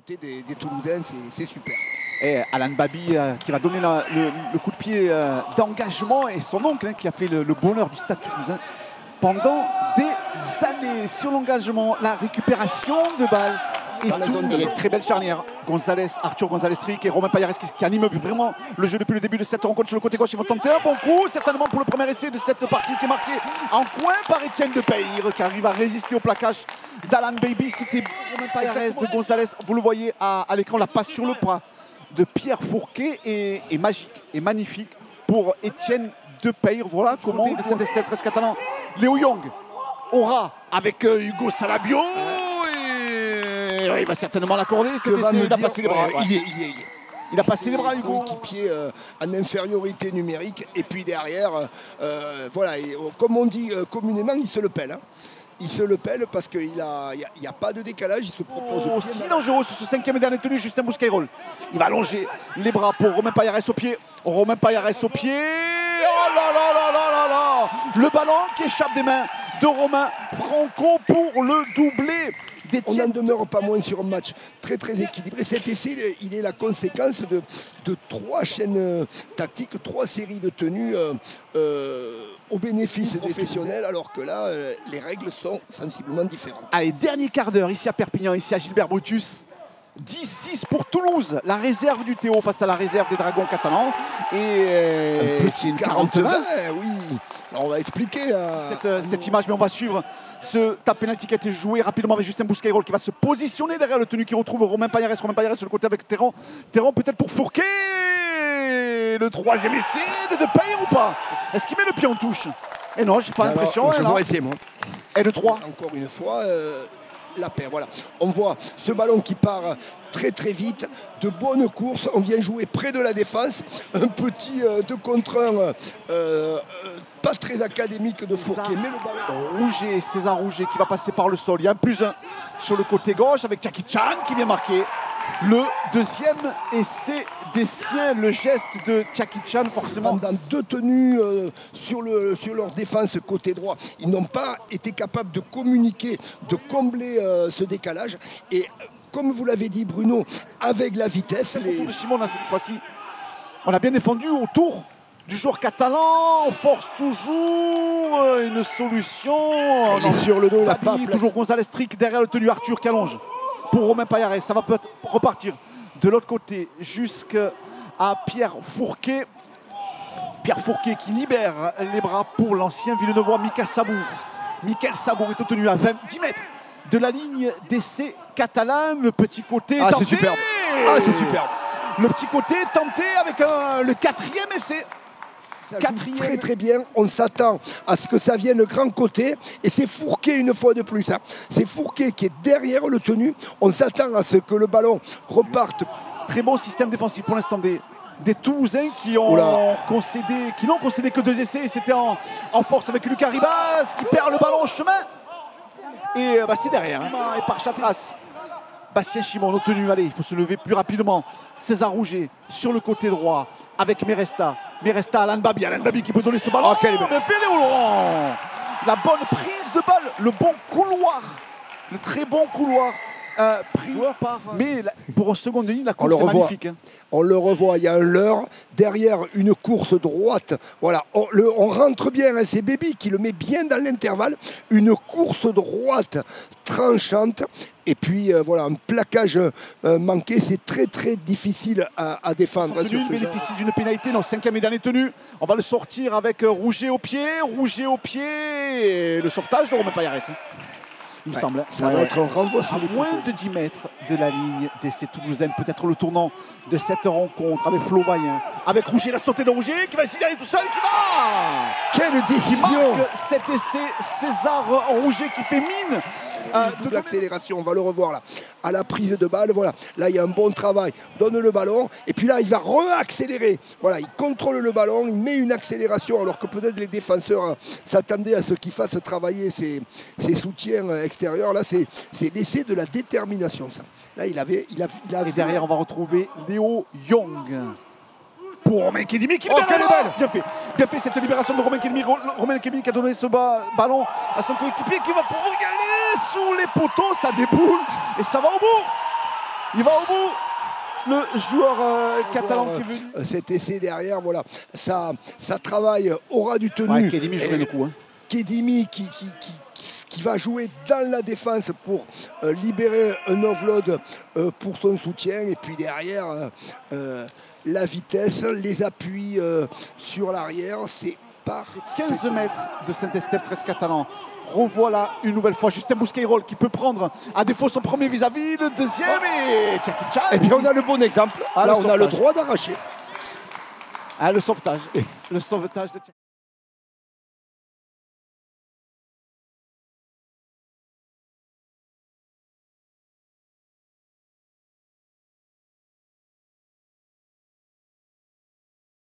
côté des Toulousains, c'est super. Et Alan Babi qui va donner le coup de pied d'engagement, et son oncle qui a fait le bonheur du Stade Toulousain pendant des années. Sur l'engagement, la récupération de balles et tout, très belle charnière. Arthur Gonzalez-Tric et Romain Payares qui animent vraiment le jeu depuis le début de cette rencontre sur le côté gauche. Ils vont tenter un bon coup, certainement pour le premier essai de cette partie, qui est marqué en coin par Étienne Depeyre, qui arrive à résister au plaquage d'Alan Babi. C'était Romain Payares de Gonzalez. Vous le voyez à l'écran, la passe sur le bras de Pierre Fourquet est magique et magnifique pour Étienne Depeyre. Voilà comment le Saint-Estève 13 catalan, Léo Young aura avec Hugo Salabio. Il va certainement l'accorder. Il a passé les bras. Il a passé les bras, Hugo. Coéquipier en infériorité numérique. Et puis derrière, voilà, et, comme on dit communément, il se le pèle. Hein. Il se le pèle parce qu'il n'y a pas de décalage. Il se propose aussi dangereux sur ce cinquième et dernier tenu, Justin Bouscaïrol. Il va allonger les bras pour Romain Payares au pied. Romain Payares au pied. Oh là là là là là là. Le ballon qui échappe des mains de Romain Franco pour le doublé. On n'en demeure pas moins sur un match très très équilibré. Cet essai, il est la conséquence de 3 chaînes tactiques, 3 séries de tenues au bénéfice des professionnels, alors que là, les règles sont sensiblement différentes. Allez, dernier quart d'heure ici à Perpignan, ici à Gilbert Brutus. 10-6 pour Toulouse, la réserve du Théo face à la réserve des Dragons catalans. Et un petit 40-20, oui. Alors on va expliquer cette image, mais on va suivre ce tap penalty qui a été joué rapidement avec Justin Bouscaïrol qui va se positionner derrière le tenu, qui retrouve Romain Payares. Romain Payares sur le côté avec Terran. Terran peut-être pour Fourquet. Le troisième essai de Depeyre ou pas? Est-ce qu'il met le pied en touche? Et non, j'ai pas l'impression. Je vois essayer moi. Et le 3. Encore une fois. La paire, voilà. On voit ce ballon qui part très très vite, de bonnes courses. On vient jouer près de la défense. Un petit 2 contre 1, pas très académique de Fourquet, mais le ballon. Rouget, César Rouget qui va passer par le sol. Il y a un +1 sur le côté gauche avec Jackie Chan qui vient marquer le deuxième essai des siens. Le geste de Jackie Chan, forcément. Pendant 2 tenues sur leur défense côté droit, ils n'ont pas été capables de communiquer, de combler ce décalage. Et comme vous l'avez dit, Bruno, avec la vitesse. Les... Simon, cette fois-ci, on a bien défendu autour du joueur catalan. On force toujours une solution. Sur le dos, la pape. Toujours Gonzalez-Tric derrière le tenu, Arthur qui allonge pour Romain Payares. Ça va peut-être repartir de l'autre côté jusqu'à Pierre Fourquet. Pierre Fourquet qui libère les bras pour l'ancien Villeneuvois Mickaël Sabour. Mickaël Sabour est obtenu à 10 mètres de la ligne d'essai catalane. Le petit côté tenté. C'est superbe. C'est superbe. Le petit côté tenté avec le 4e essai. Très très bien, on s'attend à ce que ça vienne le grand côté, et c'est Fourquet une fois de plus. Hein. C'est Fourquet qui est derrière le tenu. On s'attend à ce que le ballon reparte. Très bon système défensif pour l'instant des Toulousains qui n'ont concédé que 2 essais. C'était en force avec Lucas Ribas qui perd le ballon au chemin. Et c'est derrière. Et par Chatras. Bastien Chimon obtenu, allez, il faut se lever plus rapidement. César Rouget sur le côté droit avec Meresta. Meresta, Alan Babi qui peut donner ce ballon. Oh, bien fait Léo Laurent. La bonne prise de balle, le bon couloir, le très bon couloir pris par... Mais pour un second de ligne, la course est magnifique. Hein. On le revoit, il y a un leurre, derrière une course droite. Voilà, on rentre bien, hein, c'est Baby qui le met bien dans l'intervalle. Une course droite tranchante. Et puis voilà, un plaquage manqué, c'est très très difficile à défendre. Il bénéficie d'une pénalité dans le 5e et dernier tenu. On va le sortir avec Rouget au pied, et le sauvetage de Romain Payares. Hein. Il me semble. Ça va être un renvoi sur les moins de 10 mètres de la ligne d'essai toulousaine. Peut-être le tournant de cette rencontre avec Flo Vaillant. Avec Rouget, la sautée de Rouget qui va essayer d'aller tout seul, qui va. Quelle décision! Cet essai, César Rouget qui fait mine. Double accélération, on va le revoir là. À la prise de balle, voilà. Là, il y a un bon travail. Donne le ballon. Et puis là, il va re-accélérer. Voilà, il contrôle le ballon. Il met une accélération alors que peut-être les défenseurs s'attendaient à ce qu'il fasse travailler ses soutiens extérieurs. Là, c'est l'essai de la détermination. Ça. Là, il avait. Et derrière, on va retrouver Léo Young. Pour Romain Kedimi qui bien fait cette libération de Romain Kedimi. Romain Kedimi qui a donné ce ballon à son coéquipier qui va pouvoir y aller sous les poteaux. Ça déboule et ça va au bout. Il va au bout. Le joueur catalan qui est venu. Cet essai derrière, voilà, ça travaille, aura du tenu. Ouais, Kedimi jouait le coup. Hein. Kedimi qui va jouer dans la défense pour libérer un offload pour son soutien. Et puis derrière, la vitesse, les appuis sur l'arrière, c'est parfait. 15 mètres de Saint-Estèphe, 13 catalans. Revoilà une nouvelle fois Justin Bousqueyrol qui peut prendre à défaut son premier vis-à-vis, le deuxième et Jackie Chan. Et bien on a le bon exemple. Là on a le droit d'arracher. Ah, le sauvetage. Le sauvetage de